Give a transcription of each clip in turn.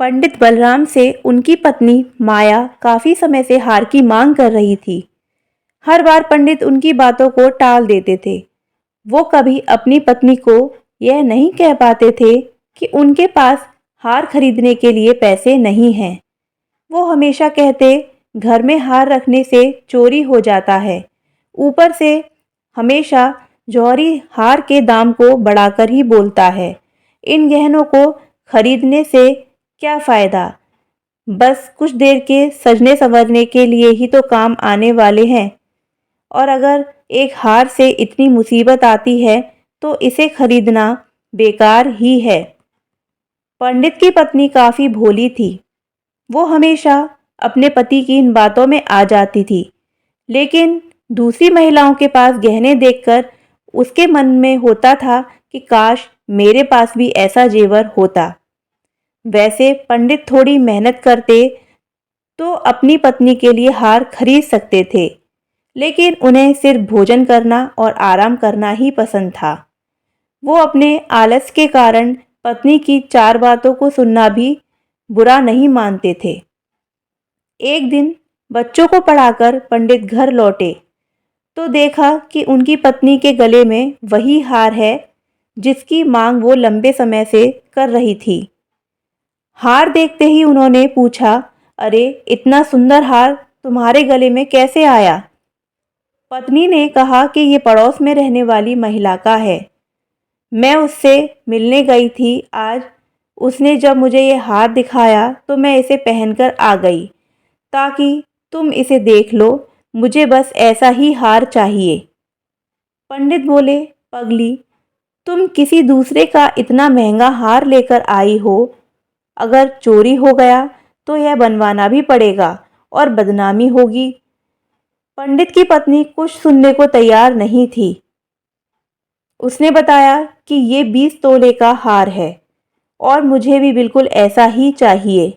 पंडित बलराम से उनकी पत्नी माया काफी समय से हार की मांग कर रही थी। हर बार पंडित उनकी बातों को टाल देते थे। वो कभी अपनी पत्नी को यह नहीं कह पाते थे कि उनके पास हार खरीदने के लिए पैसे नहीं हैं। वो हमेशा कहते, घर में हार रखने से चोरी हो जाता है। ऊपर से हमेशा जौहरी हार के दाम को बढ़ाकर ही बोलता है। इन गहनों को खरीदने से क्या फायदा? बस कुछ देर के सजने संवरने के लिए ही तो काम आने वाले हैं। और अगर एक हार से इतनी मुसीबत आती है तो इसे खरीदना बेकार ही है। पंडित की पत्नी काफी भोली थी। वो हमेशा अपने पति की इन बातों में आ जाती थी, लेकिन दूसरी महिलाओं के पास गहने देखकर उसके मन में होता था कि काश मेरे पास भी ऐसा जेवर होता। वैसे पंडित थोड़ी मेहनत करते तो अपनी पत्नी के लिए हार खरीद सकते थे, लेकिन उन्हें सिर्फ भोजन करना और आराम करना ही पसंद था। वो अपने आलस के कारण पत्नी की चार बातों को सुनना भी बुरा नहीं मानते थे। एक दिन बच्चों को पढ़ाकर पंडित घर लौटे तो देखा कि उनकी पत्नी के गले में वही हार है जिसकी मांग वो लंबे समय से कर रही थी। हार देखते ही उन्होंने पूछा, अरे इतना सुंदर हार तुम्हारे गले में कैसे आया? पत्नी ने कहा कि ये पड़ोस में रहने वाली महिला का है। मैं उससे मिलने गई थी आज। उसने जब मुझे ये हार दिखाया तो मैं इसे पहनकर आ गई ताकि तुम इसे देख लो। मुझे बस ऐसा ही हार चाहिए। पंडित बोले, पगली, तुम किसी दूसरे का इतना महंगा हार लेकर आई हो। अगर चोरी हो गया तो यह बनवाना भी पड़ेगा और बदनामी होगी। पंडित की पत्नी कुछ सुनने को तैयार नहीं थी। उसने बताया कि ये 20 तोले का हार है और मुझे भी बिल्कुल ऐसा ही चाहिए।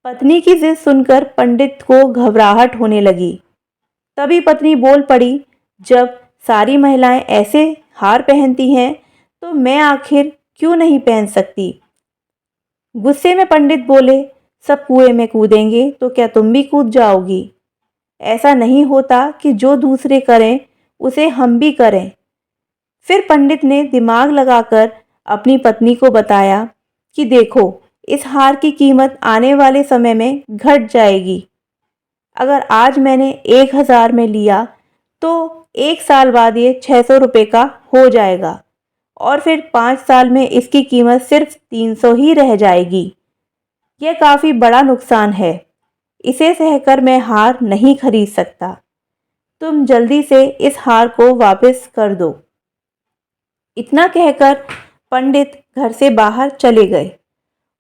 पत्नी की जिद सुनकर पंडित को घबराहट होने लगी। तभी पत्नी बोल पड़ी, जब सारी महिलाएं ऐसे हार पहनती हैं तो मैं आखिर क्यों नहीं पहन सकती? गुस्से में पंडित बोले, सब कुएं में कूदेंगे तो क्या तुम भी कूद जाओगी? ऐसा नहीं होता कि जो दूसरे करें उसे हम भी करें। फिर पंडित ने दिमाग लगाकर अपनी पत्नी को बताया कि देखो, इस हार की कीमत आने वाले समय में घट जाएगी। अगर आज मैंने 1000 में लिया तो 1 साल बाद ये 600 रुपये का हो जाएगा और फिर 5 साल में इसकी कीमत सिर्फ 300 ही रह जाएगी। यह काफ़ी बड़ा नुकसान है। इसे सहकर मैं हार नहीं खरीद सकता। तुम जल्दी से इस हार को वापस कर दो। इतना कहकर पंडित घर से बाहर चले गए।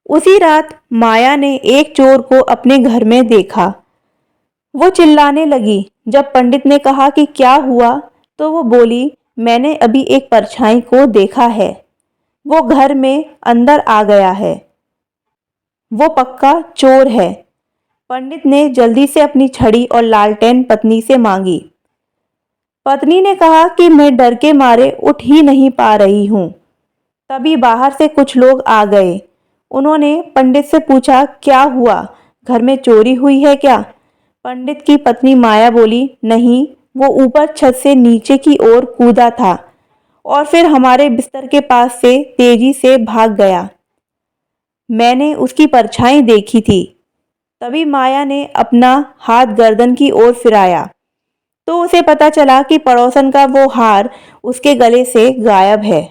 उसी रात माया ने एक चोर को अपने घर में देखा। वो चिल्लाने लगी। जब पंडित ने कहा कि क्या हुआ तो वो बोली, मैंने अभी एक परछाई को देखा है। वो घर में अंदर आ गया है। वो पक्का चोर है। पंडित ने जल्दी से अपनी छड़ी और लालटेन पत्नी से मांगी। पत्नी ने कहा कि मैं डर के मारे उठ ही नहीं पा रही हूँ। तभी बाहर से कुछ लोग आ गए। उन्होंने पंडित से पूछा, क्या हुआ? घर में चोरी हुई है क्या? पंडित की पत्नी माया बोली, नहीं, वो ऊपर छत से नीचे की ओर कूदा था और फिर हमारे बिस्तर के पास से तेजी से भाग गया। मैंने उसकी परछाई देखी थी। तभी माया ने अपना हाथ गर्दन की ओर फिराया तो उसे पता चला कि पड़ोसन का वो हार उसके गले से गायब है।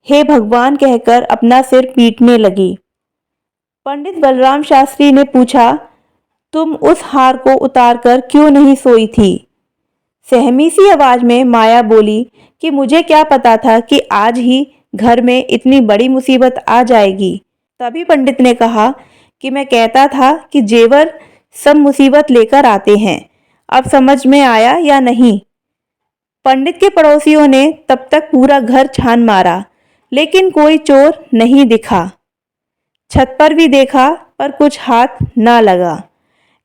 हे भगवान कहकर अपना सिर पीटने लगी। पंडित बलराम शास्त्री ने पूछा, तुम उस हार को उतारकर क्यों नहीं सोई थी? सहमी सी आवाज में माया बोली कि मुझे क्या पता था कि आज ही घर में इतनी बड़ी मुसीबत आ जाएगी। तभी पंडित ने कहा कि मैं कहता था कि जेवर सब मुसीबत लेकर आते हैं। अब समझ में आया या नहीं? पंडित के पड़ोसियों ने तब तक पूरा घर छान मारा, लेकिन कोई चोर नहीं दिखा। छत पर भी देखा पर कुछ हाथ ना लगा।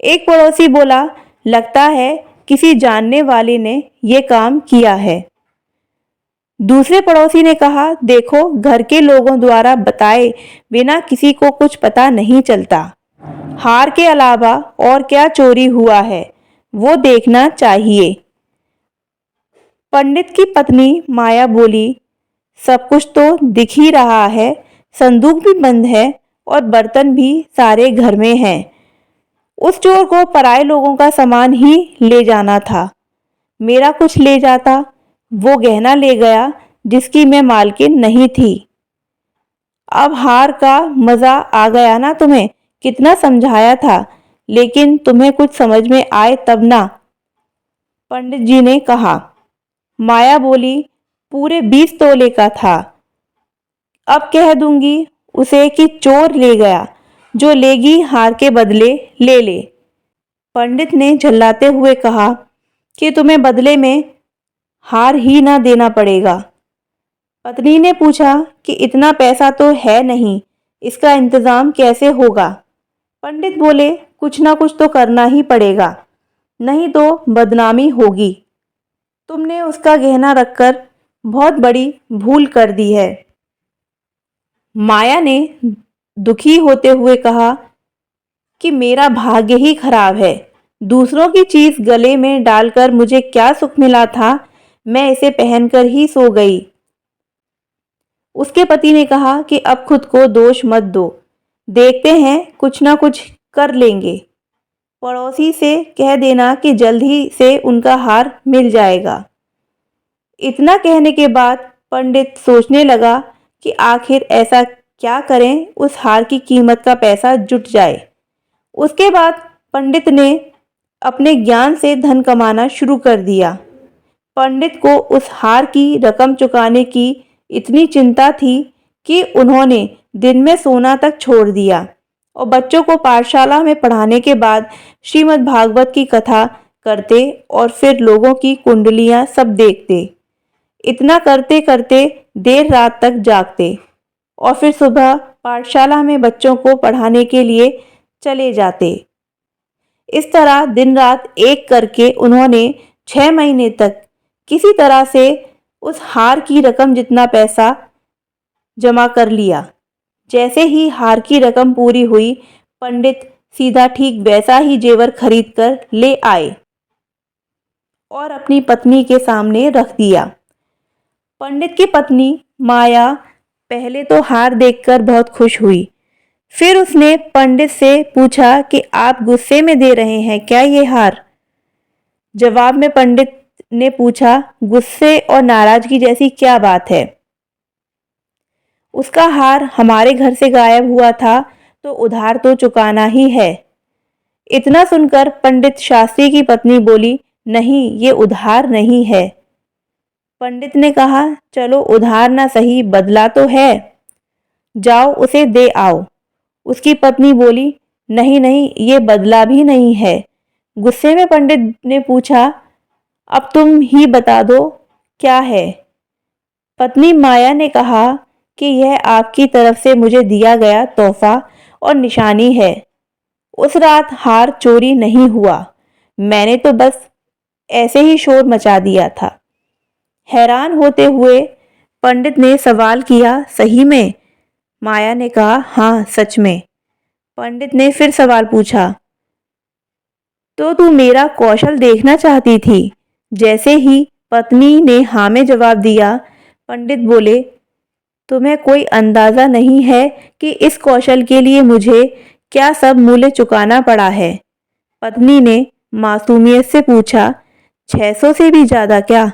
एक पड़ोसी बोला, लगता है किसी जानने वाले ने ये काम किया है। दूसरे पड़ोसी ने कहा, देखो, घर के लोगों द्वारा बताए बिना किसी को कुछ पता नहीं चलता। हार के अलावा और क्या चोरी हुआ है वो देखना चाहिए। पंडित की पत्नी माया बोली, सब कुछ तो दिख ही रहा है, संदूक भी बंद है और बर्तन भी सारे घर में हैं। उस चोर को पराए लोगों का सामान ही ले जाना था। मेरा कुछ ले जाता, वो गहना ले गया जिसकी मैं मालकिन नहीं थी। अब हार का मजा आ गया ना तुम्हें? कितना समझाया था, लेकिन तुम्हें कुछ समझ में आए तब ना, पंडित जी ने कहा। माया बोली, पूरे 20 तोले का था। अब कह दूंगी उसे कि चोर ले गया, जो लेगी हार के बदले ले ले। पंडित ने झल्लाते हुए कहा कि तुम्हें बदले में हार ही ना देना पड़ेगा। पत्नी ने पूछा कि इतना पैसा तो है नहीं, इसका इंतजाम कैसे होगा? पंडित बोले, कुछ ना कुछ तो करना ही पड़ेगा, नहीं तो बदनामी होगी। तुमने उसका गहना रखकर बहुत बड़ी भूल कर दी है। माया ने दुखी होते हुए कहा कि मेरा भाग्य ही खराब है। दूसरों की चीज गले में डालकर मुझे क्या सुख मिला था, मैं इसे पहनकर ही सो गई। उसके पति ने कहा कि अब खुद को दोष मत दो, देखते हैं कुछ ना कुछ कर लेंगे। पड़ोसी से कह देना कि जल्द ही से उनका हार मिल जाएगा। इतना कहने के बाद पंडित सोचने लगा कि आखिर ऐसा क्या करें उस हार की कीमत का पैसा जुट जाए। उसके बाद पंडित ने अपने ज्ञान से धन कमाना शुरू कर दिया। पंडित को उस हार की रकम चुकाने की इतनी चिंता थी कि उन्होंने दिन में सोना तक छोड़ दिया और बच्चों को पाठशाला में पढ़ाने के बाद श्रीमद् भागवत की कथा करते और फिर लोगों की कुंडलियां सब देखते। इतना करते करते देर रात तक जागते और फिर सुबह पाठशाला में बच्चों को पढ़ाने के लिए चले जाते। इस तरह दिन रात एक करके उन्होंने 6 महीने तक किसी तरह से उस हार की रकम जितना पैसा जमा कर लिया। जैसे ही हार की रकम पूरी हुई, पंडित सीधा ठीक वैसा ही जेवर खरीद कर ले आए और अपनी पत्नी के सामने रख दिया। पंडित की पत्नी माया पहले तो हार देखकर बहुत खुश हुई। फिर उसने पंडित से पूछा कि आप गुस्से में दे रहे हैं क्या ये हार? जवाब में पंडित ने पूछा, गुस्से और नाराजगी जैसी क्या बात है? उसका हार हमारे घर से गायब हुआ था तो उधार तो चुकाना ही है। इतना सुनकर पंडित शास्त्री की पत्नी बोली, नहीं, ये उधार नहीं है। पंडित ने कहा, चलो उधार ना सही, बदला तो है, जाओ उसे दे आओ। उसकी पत्नी बोली, नहीं नहीं, ये बदला भी नहीं है। गुस्से में पंडित ने पूछा, अब तुम ही बता दो क्या है? पत्नी माया ने कहा कि यह आपकी तरफ से मुझे दिया गया तोहफा और निशानी है। उस रात हार चोरी नहीं हुआ, मैंने तो बस ऐसे ही शोर मचा दिया था। हैरान होते हुए पंडित ने सवाल किया, सही में? माया ने कहा, हाँ, सच में। पंडित ने फिर सवाल पूछा, तो तू मेरा कौशल देखना चाहती थी? जैसे ही पत्नी ने हाँ में जवाब दिया, पंडित बोले, तुम्हें कोई अंदाजा नहीं है कि इस कौशल के लिए मुझे क्या सब मूल्य चुकाना पड़ा है। पत्नी ने मासूमियत से पूछा, 600 से भी ज्यादा क्या?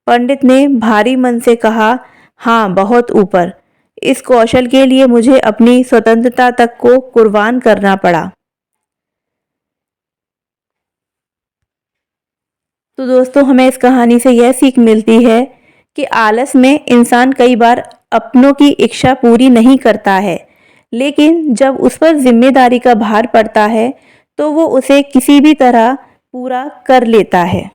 पंडित ने भारी मन से कहा, हाँ, बहुत ऊपर। इस कौशल के लिए मुझे अपनी स्वतंत्रता तक को कुर्बान करना पड़ा। तो दोस्तों, हमें इस कहानी से यह सीख मिलती है कि आलस में इंसान कई बार अपनों की इच्छा पूरी नहीं करता है, लेकिन जब उस पर जिम्मेदारी का भार पड़ता है तो वो उसे किसी भी तरह पूरा कर लेता है।